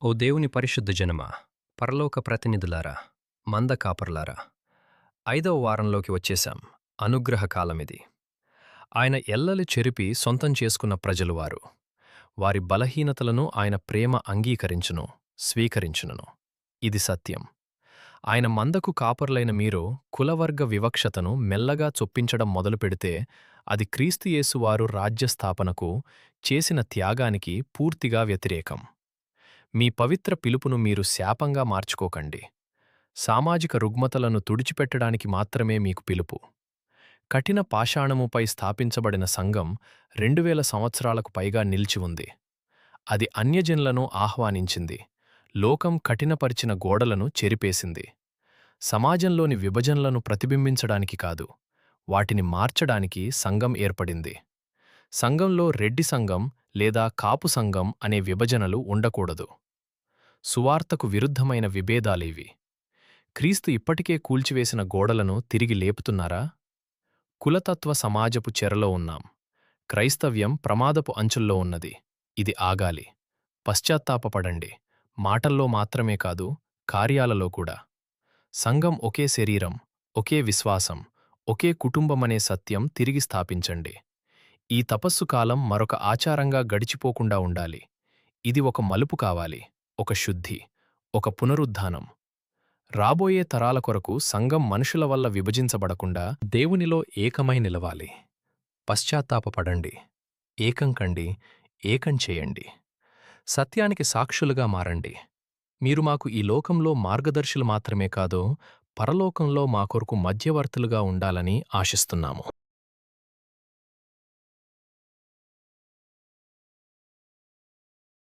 ఓ దేవుని పరిశుద్ధ జనమా, పరలోక ప్రతినిధులారా, మంద కాపరులారా, 5వ వారంలోకి వచ్చేశాం. అనుగ్రహ కాలమిది. ఆయన ఎల్లలు చెరిపి సొంతం చేసుకున్న ప్రజలు వారు. వారి బలహీనతలను ఆయన ప్రేమ అంగీకరించును, స్వీకరించును. ఇది సత్యం. ఆయన మందకు కాపరులైన మీరు కులవర్గ వివక్షతను మెల్లగా చొప్పించడం మొదలుపెడితే అది క్రీస్తుయేసువారు రాజ్యస్థాపనకు చేసిన త్యాగానికి పూర్తిగా వ్యతిరేకం. మీ పవిత్ర పిలుపును మీరు శాపంగా మార్చుకోకండి. సామాజిక రుగ్మతలను తుడిచిపెట్టడానికి మాత్రమే మీకు పిలుపు. కఠిన పాషాణముపై స్థాపించబడిన సంఘం 2000 సంవత్సరాలకు పైగా నిలిచి ఉంది. అది అన్యజనులను ఆహ్వానించింది. లోకం కఠినపరిచిన గోడలను చెరిపేసింది. సమాజంలోని విభజనలను ప్రతిబింబించడానికి కాదు, వాటిని మార్చడానికి సంఘం ఏర్పడింది. సంఘంలో రెడ్డి సంఘం లేదా కాపు సంఘం అనే విభజనలు ఉండకూడదు. సువార్తకు విరుద్ధమైన విభేదాలేవి. క్రీస్తు ఇప్పటికే కూల్చివేసిన గోడలను తిరిగి లేపుతున్నారా? కులతత్వ సమాజపు చెరలో ఉన్నాం. క్రైస్తవ్యం ప్రమాదపు అంచుల్లో ఉన్నది. ఇది ఆగాలి. పశ్చాత్తాపపడండి. మాటల్లో మాత్రమే కాదు, కార్యాలలో కూడా. సంఘం ఒకే శరీరం, ఒకే విశ్వాసం, ఒకే కుటుంబమనే సత్యం తిరిగి స్థాపించండి. ఈ తపస్సు కాలం మరొక ఆచారంగా గడిచిపోకుండా ఉండాలి. ఇది ఒక మలుపు కావాలి, ఒక శుద్ధి, ఒక పునరుద్ధానం. రాబోయే తరాల కొరకు సంఘం మనుషుల వల్ల విభజించబడకుండా దేవునిలో ఏకమై నిలవాలి. పశ్చాత్తాపపడండి, ఏకం కండి, ఏకం చేయండి. సత్యానికి సాక్షులుగా మారండి. మీరు మాకు ఈ లోకంలో మార్గదర్శులు మాత్రమే కాదు, పరలోకంలో మా కొరకు మధ్యవర్తులుగా ఉండాలని ఆశిస్తున్నాము.